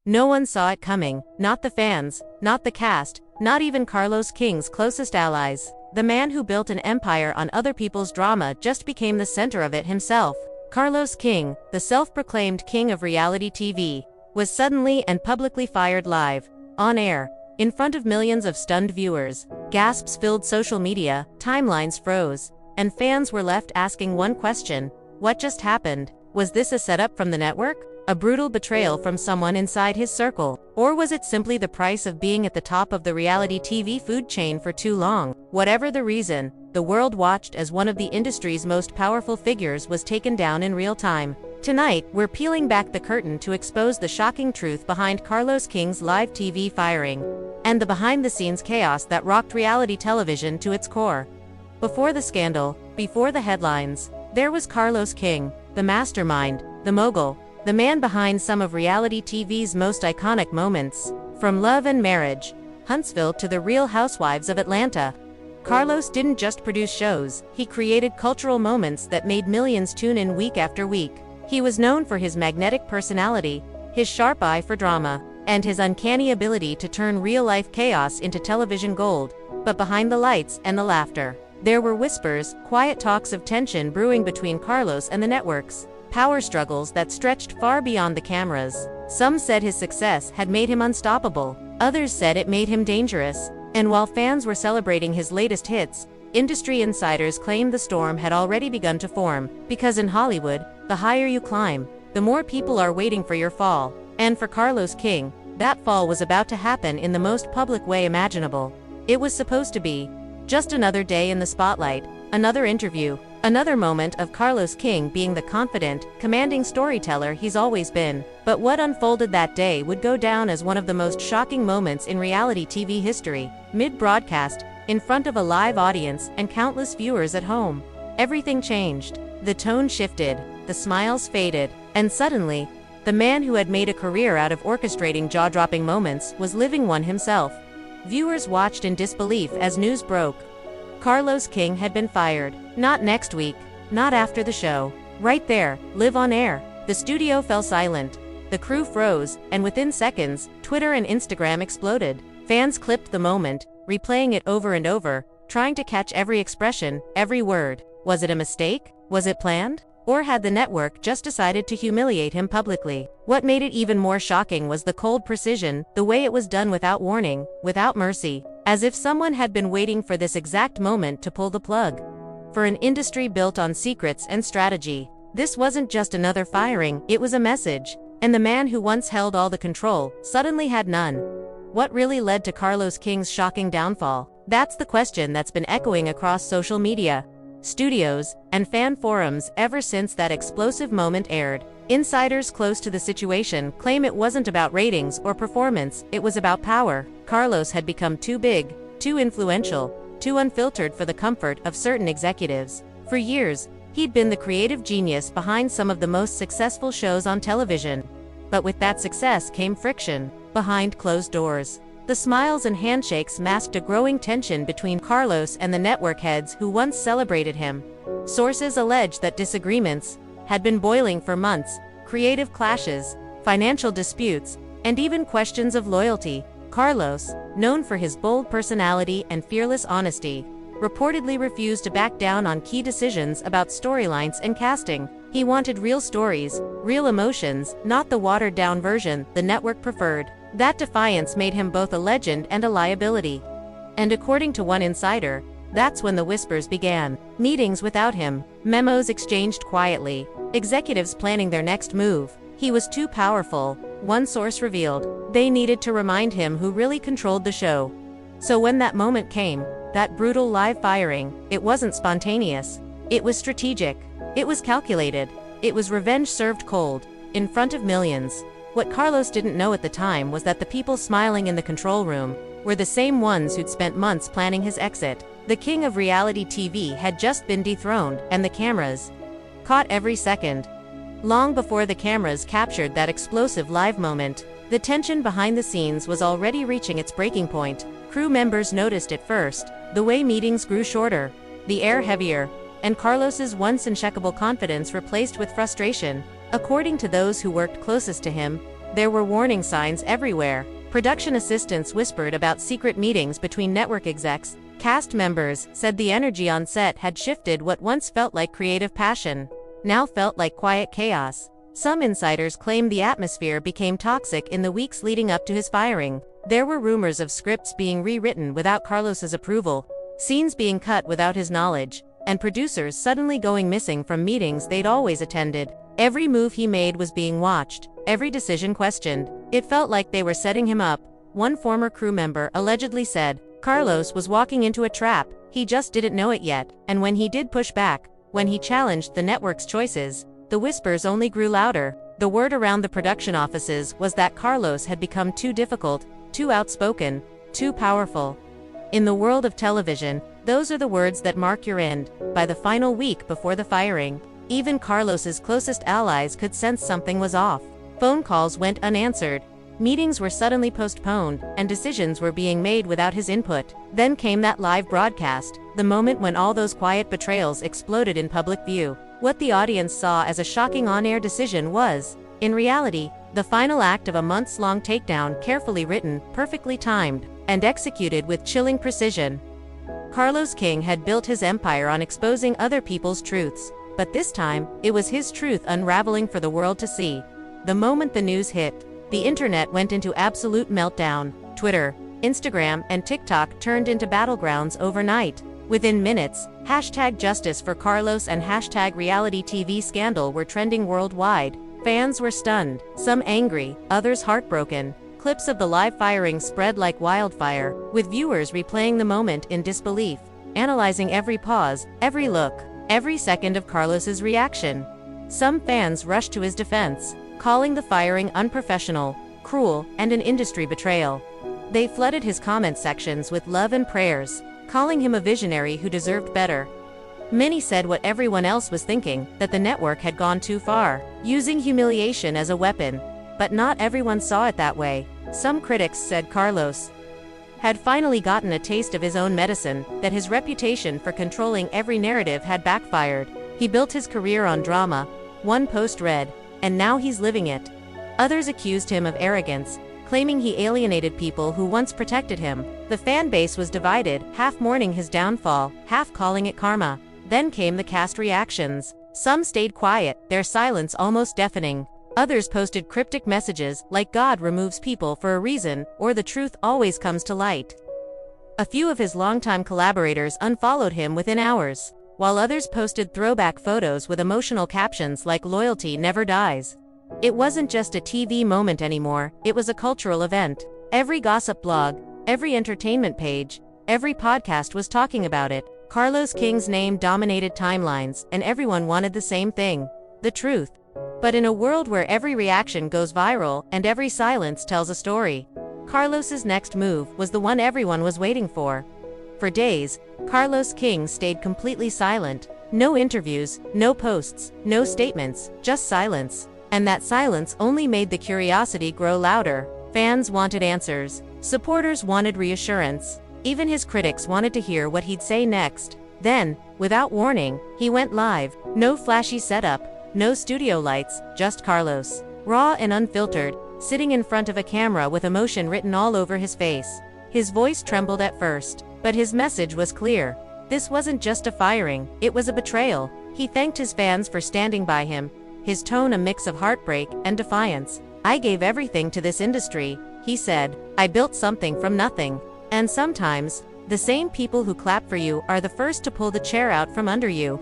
No one saw it coming, not the fans, not the cast, not even Carlos King's closest allies. The man who built an empire on other people's drama just became the center of it himself. Carlos King, the self-proclaimed king of reality TV, was suddenly and publicly fired live, on air, in front of millions of stunned viewers. Gasps filled social media, timelines froze, and fans were left asking one question: what just happened? Was this a setup from the network? A brutal betrayal from someone inside his circle? Or was it simply the price of being at the top of the reality TV food chain for too long? Whatever the reason, the world watched as one of the industry's most powerful figures was taken down in real time. Tonight, we're peeling back the curtain to expose the shocking truth behind Carlos King's live TV firing, and the behind-the-scenes chaos that rocked reality television to its core. Before the scandal, before the headlines, there was Carlos King, the mastermind, the mogul, the man behind some of reality TV's most iconic moments. From Love and Marriage, Huntsville to The Real Housewives of Atlanta, Carlos didn't just produce shows, he created cultural moments that made millions tune in week after week. He was known for his magnetic personality, his sharp eye for drama, and his uncanny ability to turn real-life chaos into television gold. But behind the lights and the laughter, there were whispers, quiet talks of tension brewing between Carlos and the networks. Power struggles that stretched far beyond the cameras. Some said his success had made him unstoppable. Others said it made him dangerous. And while fans were celebrating his latest hits, industry insiders claimed the storm had already begun to form. Because in Hollywood, the higher you climb, the more people are waiting for your fall. And for Carlos King, that fall was about to happen in the most public way imaginable. It was supposed to be just another day in the spotlight, another interview, another moment of Carlos King being the confident, commanding storyteller he's always been. But what unfolded that day would go down as one of the most shocking moments in reality TV history. Mid-broadcast, in front of a live audience and countless viewers at home, everything changed. The tone shifted, the smiles faded, and suddenly, the man who had made a career out of orchestrating jaw-dropping moments was living one himself. Viewers watched in disbelief as news broke. Carlos King had been fired. Not next week, not after the show. Right there, live on air. The studio fell silent. The crew froze, and within seconds, Twitter and Instagram exploded. Fans clipped the moment, replaying it over and over, trying to catch every expression, every word. Was it a mistake? Was it planned? Or had the network just decided to humiliate him publicly? What made it even more shocking was the cold precision, the way it was done without warning, without mercy, as if someone had been waiting for this exact moment to pull the plug. For an industry built on secrets and strategy, this wasn't just another firing, it was a message. And the man who once held all the control suddenly had none. What really led to Carlos King's shocking downfall? That's the question that's been echoing across social media, studios, and fan forums ever since that explosive moment aired. Insiders close to the situation claim it wasn't about ratings or performance, it was about power. Carlos had become too big, too influential, too unfiltered for the comfort of certain executives. For years, he'd been the creative genius behind some of the most successful shows on television. But with that success came friction, behind closed doors. The smiles and handshakes masked a growing tension between Carlos and the network heads who once celebrated him. Sources allege that disagreements had been boiling for months, creative clashes, financial disputes, and even questions of loyalty. Carlos, known for his bold personality and fearless honesty, reportedly refused to back down on key decisions about storylines and casting. He wanted real stories, real emotions, not the watered-down version the network preferred. That defiance made him both a legend and a liability. And according to one insider, that's when the whispers began. Meetings without him, memos exchanged quietly, executives planning their next move. He was too powerful, one source revealed. They needed to remind him who really controlled the show. So when that moment came, that brutal live firing, it wasn't spontaneous. It was strategic. It was calculated. It was revenge served cold, in front of millions. What Carlos didn't know at the time was that the people smiling in the control room were the same ones who'd spent months planning his exit. The king of reality TV had just been dethroned, and the cameras caught every second. Long before the cameras captured that explosive live moment, the tension behind the scenes was already reaching its breaking point. Crew members noticed it first, the way meetings grew shorter, the air heavier, and Carlos's once unshakable confidence replaced with frustration. According to those who worked closest to him, There were warning signs everywhere. Production assistants whispered about secret meetings between network execs. Cast members said the energy on set had shifted. What once felt like creative passion now felt like quiet chaos. Some insiders claimed the atmosphere became toxic in the weeks leading up to his firing. There were rumors of scripts being rewritten without Carlos's approval, scenes being cut without his knowledge, and producers suddenly going missing from meetings they'd always attended. Every move he made was being watched, every decision questioned. It felt like they were setting him up. One former crew member allegedly said, "Carlos was walking into a trap, he just didn't know it yet," and when he did push back, when he challenged the network's choices, the whispers only grew louder. The word around the production offices was that Carlos had become too difficult, too outspoken, too powerful. In the world of television, those are the words that mark your end. By the final week before the firing, even Carlos's closest allies could sense something was off. Phone calls went unanswered, meetings were suddenly postponed, and decisions were being made without his input. Then came that live broadcast, the moment when all those quiet betrayals exploded in public view. What the audience saw as a shocking on-air decision was, in reality, the final act of a months-long takedown, carefully written, perfectly timed, and executed with chilling precision. Carlos King had built his empire on exposing other people's truths, but this time, it was his truth unraveling for the world to see. The moment the news hit, the internet went into absolute meltdown. Twitter, Instagram, and TikTok turned into battlegrounds overnight. Within minutes, #Justice for Carlos and #Reality TV Scandal were trending worldwide. Fans were stunned, some angry, others heartbroken. Clips of the live firing spread like wildfire, with viewers replaying the moment in disbelief, analyzing every pause, every look, every second of Carlos's reaction. Some fans rushed to his defense, calling the firing unprofessional, cruel, and an industry betrayal. They flooded his comment sections with love and prayers, calling him a visionary who deserved better. Many said what everyone else was thinking, that the network had gone too far, using humiliation as a weapon. But not everyone saw it that way. Some critics said Carlos had finally gotten a taste of his own medicine, that his reputation for controlling every narrative had backfired. He built his career on drama, one post read, and now he's living it. Others accused him of arrogance, claiming he alienated people who once protected him. The fan base was divided, half mourning his downfall, half calling it karma. Then came the cast reactions. Some stayed quiet, their silence almost deafening. Others posted cryptic messages like "God removes people for a reason," or "The truth always comes to light." A few of his longtime collaborators unfollowed him within hours, while others posted throwback photos with emotional captions like "Loyalty never dies." It wasn't just a TV moment anymore, it was a cultural event. Every gossip blog, every entertainment page, every podcast was talking about it. Carlos King's name dominated timelines, and everyone wanted the same thing: the truth. But in a world where every reaction goes viral and every silence tells a story, Carlos's next move was the one everyone was waiting for. For days, Carlos King stayed completely silent. No interviews, no posts, no statements, just silence. And that silence only made the curiosity grow louder. Fans wanted answers. Supporters wanted reassurance. Even his critics wanted to hear what he'd say next. Then, without warning, he went live. No flashy setup, no studio lights, just Carlos. Raw and unfiltered, sitting in front of a camera with emotion written all over his face. His voice trembled at first, but his message was clear. This wasn't just a firing, it was a betrayal. He thanked his fans for standing by him, his tone a mix of heartbreak and defiance. "I gave everything to this industry," he said. "I built something from nothing." And sometimes, the same people who clap for you are the first to pull the chair out from under you.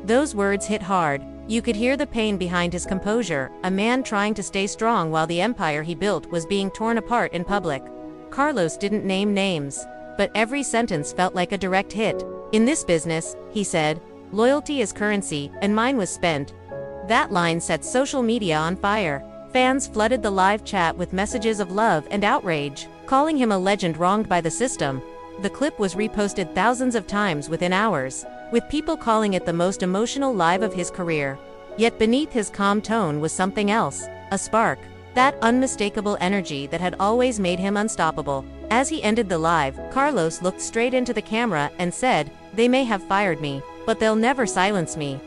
Those words hit hard. You could hear the pain behind his composure, a man trying to stay strong while the empire he built was being torn apart in public. Carlos didn't name names, but every sentence felt like a direct hit. "In this business," he said, "loyalty is currency, and mine was spent." That line set social media on fire. Fans flooded the live chat with messages of love and outrage, calling him a legend wronged by the system. The clip was reposted thousands of times within hours, with people calling it the most emotional live of his career. Yet beneath his calm tone was something else, a spark, that unmistakable energy that had always made him unstoppable. As he ended the live, Carlos looked straight into the camera and said, "They may have fired me, but they'll never silence me."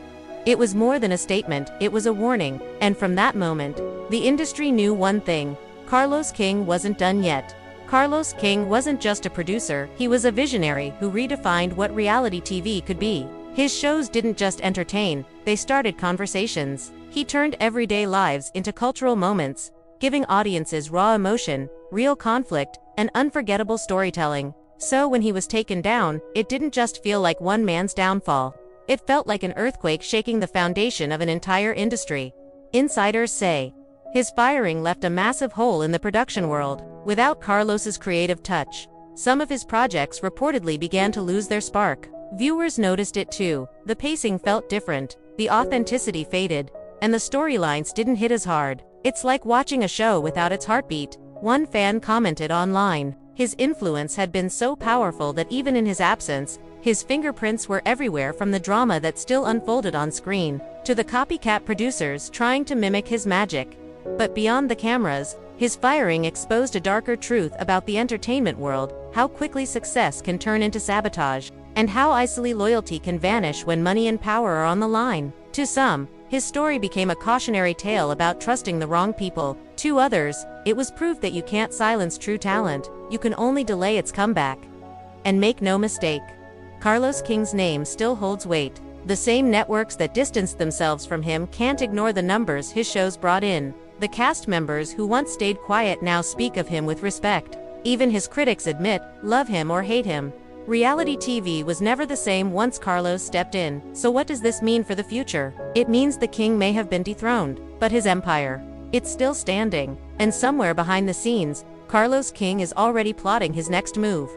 It was more than a statement, it was a warning. And from that moment, the industry knew one thing: Carlos King wasn't done yet. Carlos King wasn't just a producer, he was a visionary who redefined what reality TV could be. His shows didn't just entertain, they started conversations. He turned everyday lives into cultural moments, giving audiences raw emotion, real conflict, and unforgettable storytelling. So when he was taken down, it didn't just feel like one man's downfall. It felt like an earthquake shaking the foundation of an entire industry. Insiders say his firing left a massive hole in the production world. Without Carlos's creative touch, some of his projects reportedly began to lose their spark. Viewers noticed it too. The pacing felt different, the authenticity faded, and the storylines didn't hit as hard. It's like watching a show without its heartbeat. One fan commented online, his influence had been so powerful that even in his absence, his fingerprints were everywhere, from the drama that still unfolded on screen, to the copycat producers trying to mimic his magic. But beyond the cameras, his firing exposed a darker truth about the entertainment world: how quickly success can turn into sabotage, and how easily loyalty can vanish when money and power are on the line. To some, his story became a cautionary tale about trusting the wrong people. To others, it was proof that you can't silence true talent, you can only delay its comeback. And make no mistake, Carlos King's name still holds weight. The same networks that distanced themselves from him can't ignore the numbers his shows brought in. The cast members who once stayed quiet now speak of him with respect. Even his critics admit, love him or hate him, reality TV was never the same once Carlos stepped in. So what does this mean for the future? It means the king may have been dethroned, but his empire, it's still standing. And somewhere behind the scenes, Carlos King is already plotting his next move.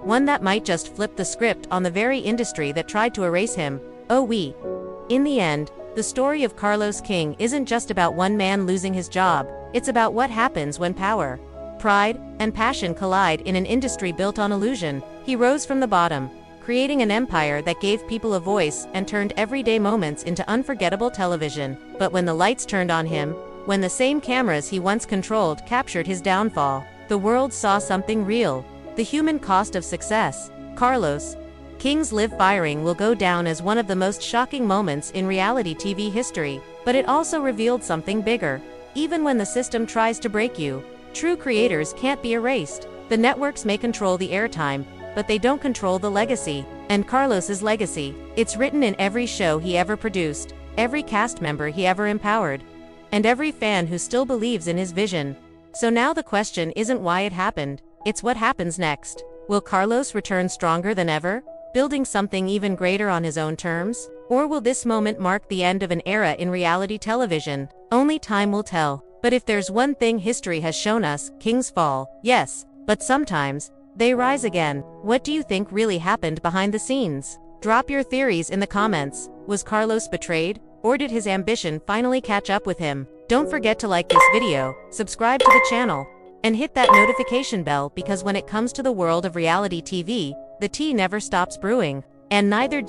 One that might just flip the script on the very industry that tried to erase him. In the end, the story of Carlos King isn't just about one man losing his job, it's about what happens when power, pride, and passion collide in an industry built on illusion. He rose from the bottom, creating an empire that gave people a voice and turned everyday moments into unforgettable television. But when the lights turned on him, when the same cameras he once controlled captured his downfall, the world saw something real: the human cost of success. Carlos King's live firing will go down as one of the most shocking moments in reality TV history, but it also revealed something bigger. Even when the system tries to break you, true creators can't be erased. The networks may control the airtime, but they don't control the legacy. And Carlos's legacy, it's written in every show he ever produced, every cast member he ever empowered, and every fan who still believes in his vision. So now the question isn't why it happened, it's what happens next. Will Carlos return stronger than ever, building something even greater on his own terms? Or will this moment mark the end of an era in reality television? Only time will tell. But if there's one thing history has shown us, kings fall, yes, but sometimes they rise again. What do you think really happened behind the scenes? Drop your theories in the comments. Was Carlos betrayed, or did his ambition finally catch up with him? Don't forget to like this video, subscribe to the channel, and hit that notification bell, because when it comes to the world of reality TV, the tea never stops brewing. And neither